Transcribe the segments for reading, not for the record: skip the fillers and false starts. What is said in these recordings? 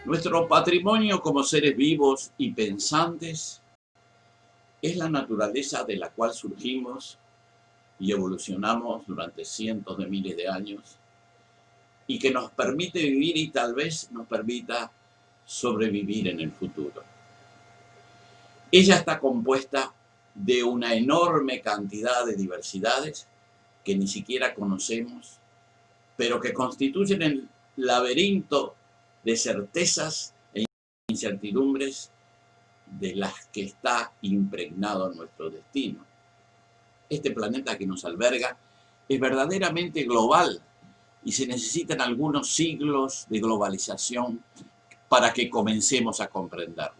Nuestro patrimonio como seres vivos y pensantes es la naturaleza de la cual surgimos y evolucionamos durante cientos de miles de años y que nos permite vivir y tal vez nos permita sobrevivir en el futuro. Ella está compuesta de una enorme cantidad de diversidades que ni siquiera conocemos, pero que constituyen el laberinto de certezas e incertidumbres de las que está impregnado nuestro destino. Este planeta que nos alberga es verdaderamente global y se necesitan algunos siglos de globalización para que comencemos a comprenderlo.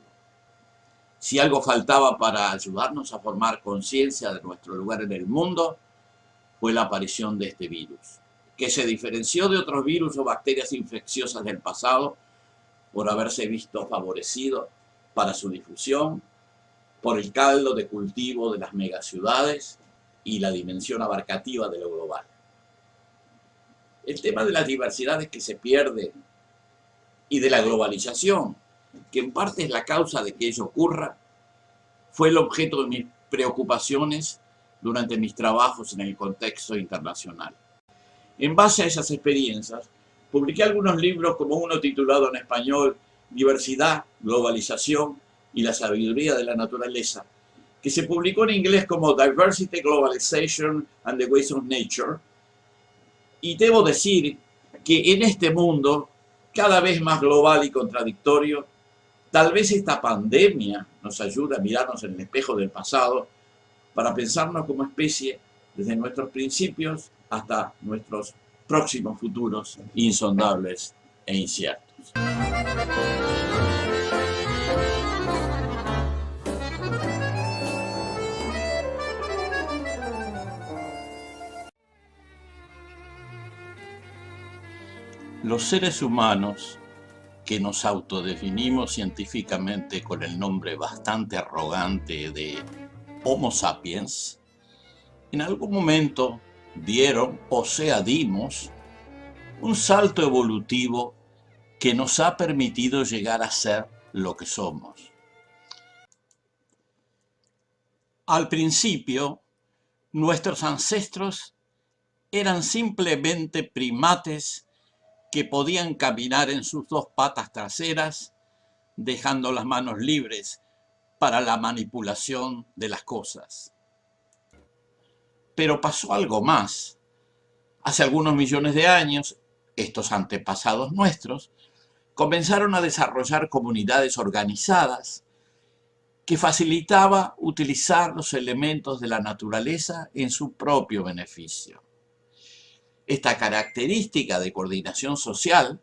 Si algo faltaba para ayudarnos a formar conciencia de nuestro lugar en el mundo, fue la aparición de este virus, que se diferenció de otros virus o bacterias infecciosas del pasado por haberse visto favorecido para su difusión por el caldo de cultivo de las megaciudades y la dimensión abarcativa de lo global. El tema de las diversidades que se pierden y de la globalización, que en parte es la causa de que ello ocurra, fue el objeto de mis preocupaciones durante mis trabajos en el contexto internacional. En base a esas experiencias, publiqué algunos libros como uno titulado en español Diversidad, Globalización y la Sabiduría de la Naturaleza, que se publicó en inglés como Diversity, Globalization and the Ways of Nature. Y debo decir que en este mundo cada vez más global y contradictorio, tal vez esta pandemia nos ayude a mirarnos en el espejo del pasado para pensarnos como especie desde nuestros principios hasta nuestros próximos futuros insondables e inciertos. Los seres humanos, que nos autodefinimos científicamente con el nombre bastante arrogante de Homo sapiens, en algún momento dimos un salto evolutivo que nos ha permitido llegar a ser lo que somos. Al principio, nuestros ancestros eran simplemente primates que podían caminar en sus dos patas traseras, dejando las manos libres para la manipulación de las cosas. Pero pasó algo más. Hace algunos millones de años, estos antepasados nuestros comenzaron a desarrollar comunidades organizadas que facilitaba utilizar los elementos de la naturaleza en su propio beneficio. Esta característica de coordinación social,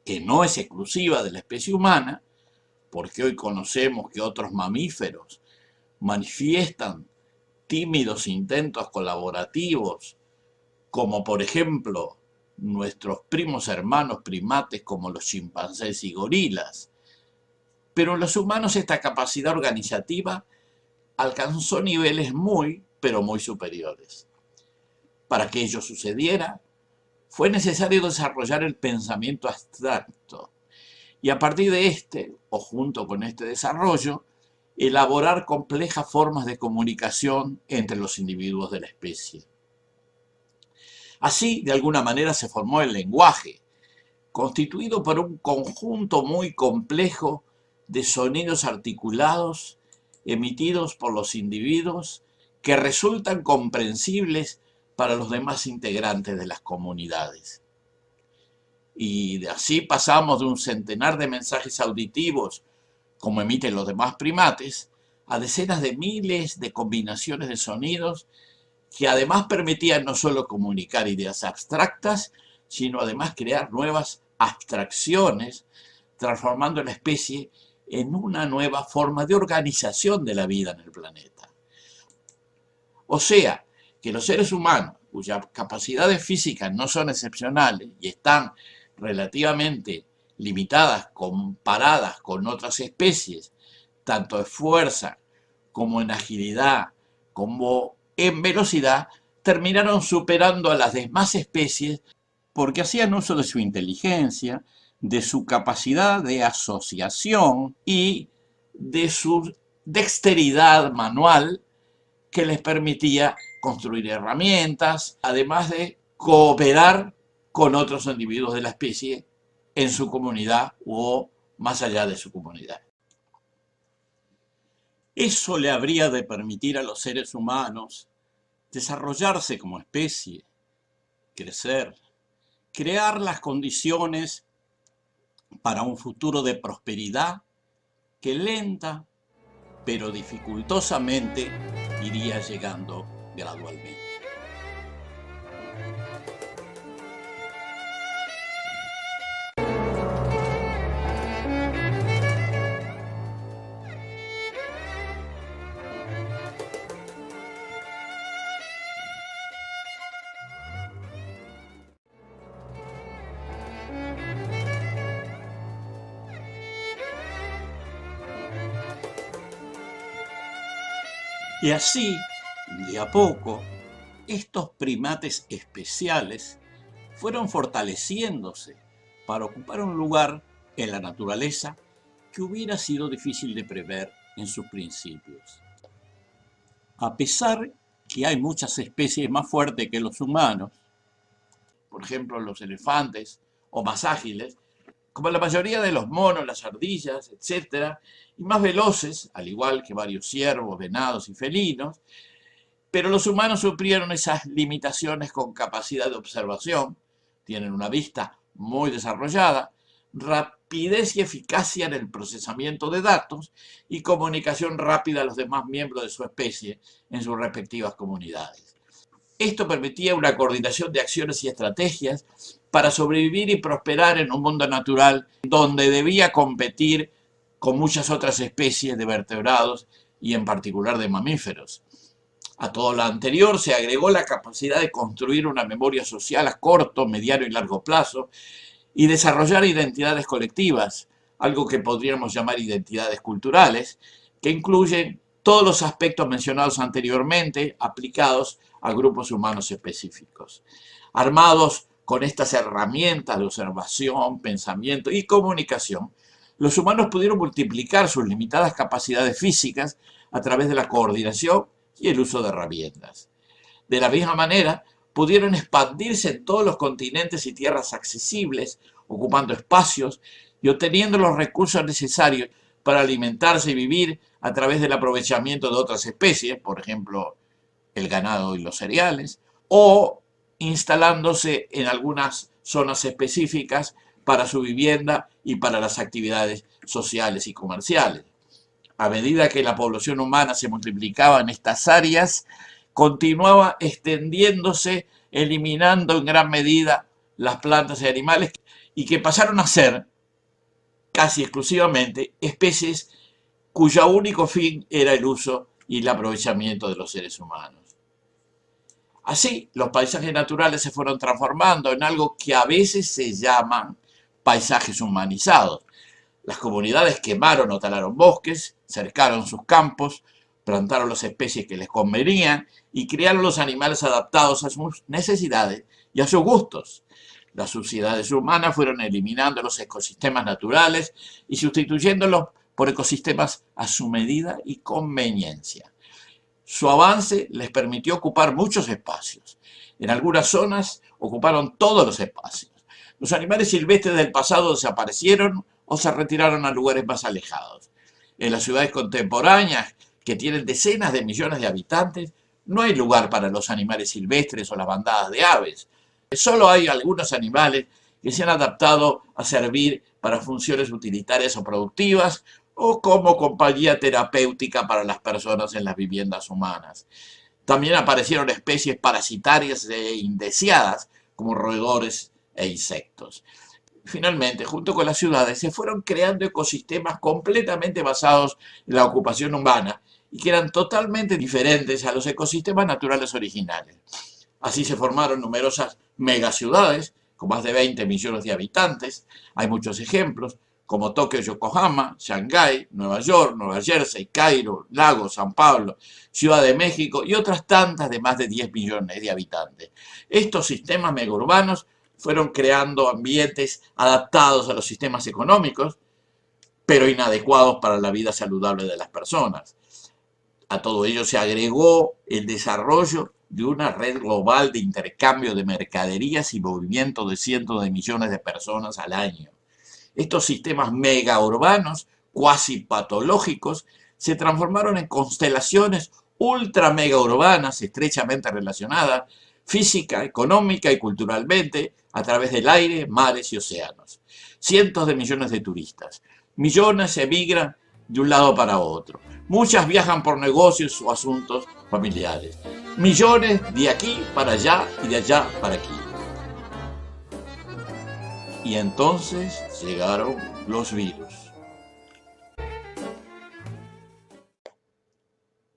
que no es exclusiva de la especie humana, porque hoy conocemos que otros mamíferos manifiestan tímidos intentos colaborativos, como por ejemplo nuestros primos hermanos primates como los chimpancés y gorilas. Pero en los humanos esta capacidad organizativa alcanzó niveles pero muy superiores. Para que ello sucediera, fue necesario desarrollar el pensamiento abstracto y a partir de este, o junto con este desarrollo, elaborar complejas formas de comunicación entre los individuos de la especie. Así, de alguna manera, se formó el lenguaje, constituido por un conjunto muy complejo de sonidos articulados emitidos por los individuos que resultan comprensibles para los demás integrantes de las comunidades. Y así pasamos de un centenar de mensajes auditivos, como emiten los demás primates, a decenas de miles de combinaciones de sonidos que además permitían no solo comunicar ideas abstractas, sino además crear nuevas abstracciones, transformando la especie en una nueva forma de organización de la vida en el planeta. O sea, que los seres humanos, cuyas capacidades físicas no son excepcionales y están relativamente limitadas comparadas con otras especies, tanto en fuerza como en agilidad, como en velocidad, terminaron superando a las demás especies porque hacían uso de su inteligencia, de su capacidad de asociación y de su dexteridad manual que les permitía construir herramientas, además de cooperar con otros individuos de la especie en su comunidad o más allá de su comunidad. Eso le habría de permitir a los seres humanos desarrollarse como especie, crecer, crear las condiciones para un futuro de prosperidad que lenta pero dificultosamente iría llegando gradualmente. Y así, de a poco, estos primates especiales fueron fortaleciéndose para ocupar un lugar en la naturaleza que hubiera sido difícil de prever en sus principios. A pesar que hay muchas especies más fuertes que los humanos, por ejemplo los elefantes o más ágiles, como la mayoría de los monos, las ardillas, etc., y más veloces, al igual que varios ciervos, venados y felinos, pero los humanos sufrieron esas limitaciones con capacidad de observación, tienen una vista muy desarrollada, rapidez y eficacia en el procesamiento de datos y comunicación rápida a los demás miembros de su especie en sus respectivas comunidades. Esto permitía una coordinación de acciones y estrategias para sobrevivir y prosperar en un mundo natural donde debía competir con muchas otras especies de vertebrados y en particular de mamíferos. A todo lo anterior se agregó la capacidad de construir una memoria social a corto, mediano y largo plazo y desarrollar identidades colectivas, algo que podríamos llamar identidades culturales, que incluyen todos los aspectos mencionados anteriormente aplicados a grupos humanos específicos. Armados con estas herramientas de observación, pensamiento y comunicación, los humanos pudieron multiplicar sus limitadas capacidades físicas a través de la coordinación y el uso de herramientas. De la misma manera, pudieron expandirse en todos los continentes y tierras accesibles, ocupando espacios y obteniendo los recursos necesarios para alimentarse y vivir a través del aprovechamiento de otras especies, por ejemplo, el ganado y los cereales, o instalándose en algunas zonas específicas para su vivienda y para las actividades sociales y comerciales. A medida que la población humana se multiplicaba en estas áreas, continuaba extendiéndose, eliminando en gran medida las plantas y animales, y que pasaron a ser, casi exclusivamente, especies cuyo único fin era el uso y el aprovechamiento de los seres humanos. Así, los paisajes naturales se fueron transformando en algo que a veces se llaman paisajes humanizados. Las comunidades quemaron o talaron bosques, cercaron sus campos, plantaron las especies que les convenían y criaron los animales adaptados a sus necesidades y a sus gustos. Las sociedades humanas fueron eliminando los ecosistemas naturales y sustituyéndolos por ecosistemas a su medida y conveniencia. Su avance les permitió ocupar muchos espacios. En algunas zonas ocuparon todos los espacios. Los animales silvestres del pasado desaparecieron o se retiraron a lugares más alejados. En las ciudades contemporáneas, que tienen decenas de millones de habitantes, no hay lugar para los animales silvestres o las bandadas de aves. Solo hay algunos animales que se han adaptado a servir para funciones utilitarias o productivas o como compañía terapéutica para las personas en las viviendas humanas. También aparecieron especies parasitarias e indeseadas como roedores e insectos. Finalmente, junto con las ciudades, se fueron creando ecosistemas completamente basados en la ocupación humana y que eran totalmente diferentes a los ecosistemas naturales originales. Así se formaron numerosas megaciudades con más de 20 millones de habitantes. Hay muchos ejemplos, como Tokio, Yokohama, Shanghái, Nueva York, Nueva Jersey, Cairo, Lagos, San Pablo, Ciudad de México y otras tantas de más de 10 millones de habitantes. Estos sistemas megaurbanos fueron creando ambientes adaptados a los sistemas económicos, pero inadecuados para la vida saludable de las personas. A todo ello se agregó el desarrollo de una red global de intercambio de mercaderías y movimiento de cientos de millones de personas al año. Estos sistemas mega urbanos, cuasi patológicos, se transformaron en constelaciones ultra mega urbanas estrechamente relacionadas, física, económica y culturalmente, a través del aire, mares y océanos. Cientos de millones de turistas. Millones emigran de un lado para otro. Muchas viajan por negocios o asuntos familiares. Millones de aquí para allá y de allá para aquí. Y entonces llegaron los virus.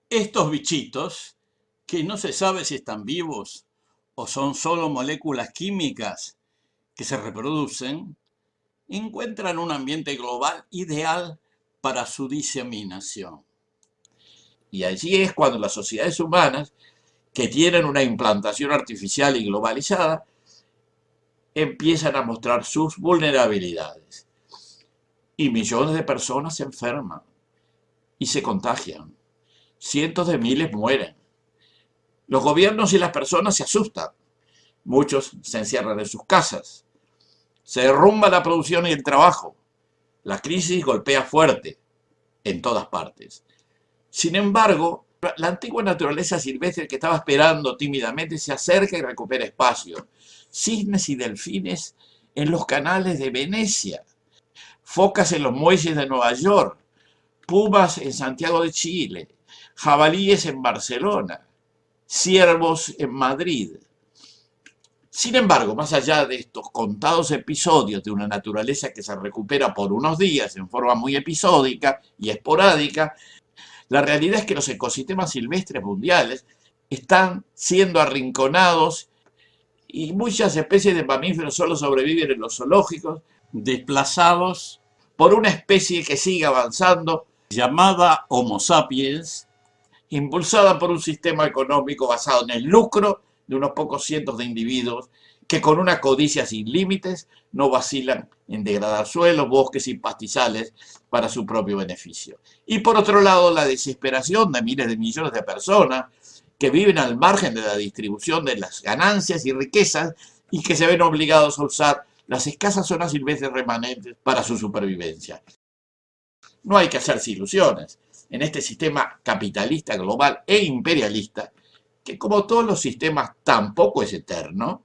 Estos bichitos, que no se sabe si están vivos o son solo moléculas químicas que se reproducen, encuentran un ambiente global ideal para su diseminación. Y allí es cuando las sociedades humanas, que tienen una implantación artificial y globalizada, empiezan a mostrar sus vulnerabilidades. Y millones de personas se enferman y se contagian. Cientos de miles mueren. Los gobiernos y las personas se asustan. Muchos se encierran en sus casas. Se derrumba la producción y el trabajo. La crisis golpea fuerte en todas partes. Sin embargo, la antigua naturaleza silvestre que estaba esperando tímidamente se acerca y recupera espacio. Cisnes y delfines en los canales de Venecia. Focas en los muelles de Nueva York. Pumas en Santiago de Chile. Jabalíes en Barcelona. Ciervos en Madrid. Sin embargo, más allá de estos contados episodios de una naturaleza que se recupera por unos días en forma muy episódica y esporádica, la realidad es que los ecosistemas silvestres mundiales están siendo arrinconados y muchas especies de mamíferos solo sobreviven en los zoológicos, desplazados por una especie que sigue avanzando, llamada Homo sapiens, impulsada por un sistema económico basado en el lucro de unos pocos cientos de individuos que con una codicia sin límites no vacilan en degradar suelos, bosques y pastizales para su propio beneficio. Y por otro lado, la desesperación de miles de millones de personas que viven al margen de la distribución de las ganancias y riquezas y que se ven obligados a usar las escasas zonas silvestres remanentes para su supervivencia. No hay que hacerse ilusiones. En este sistema capitalista global e imperialista, que como todos los sistemas tampoco es eterno,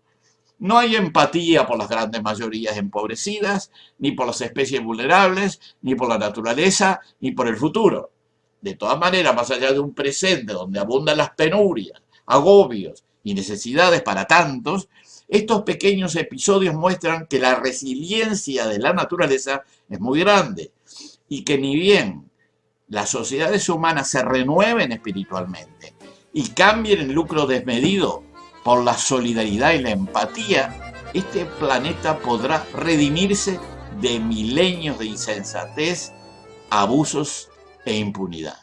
no hay empatía por las grandes mayorías empobrecidas, ni por las especies vulnerables, ni por la naturaleza, ni por el futuro. De todas maneras, más allá de un presente donde abundan las penurias, agobios y necesidades para tantos, estos pequeños episodios muestran que la resiliencia de la naturaleza es muy grande y que ni bien las sociedades humanas se renueven espiritualmente y cambien el lucro desmedido por la solidaridad y la empatía, este planeta podrá redimirse de milenios de insensatez, abusos e impunidad.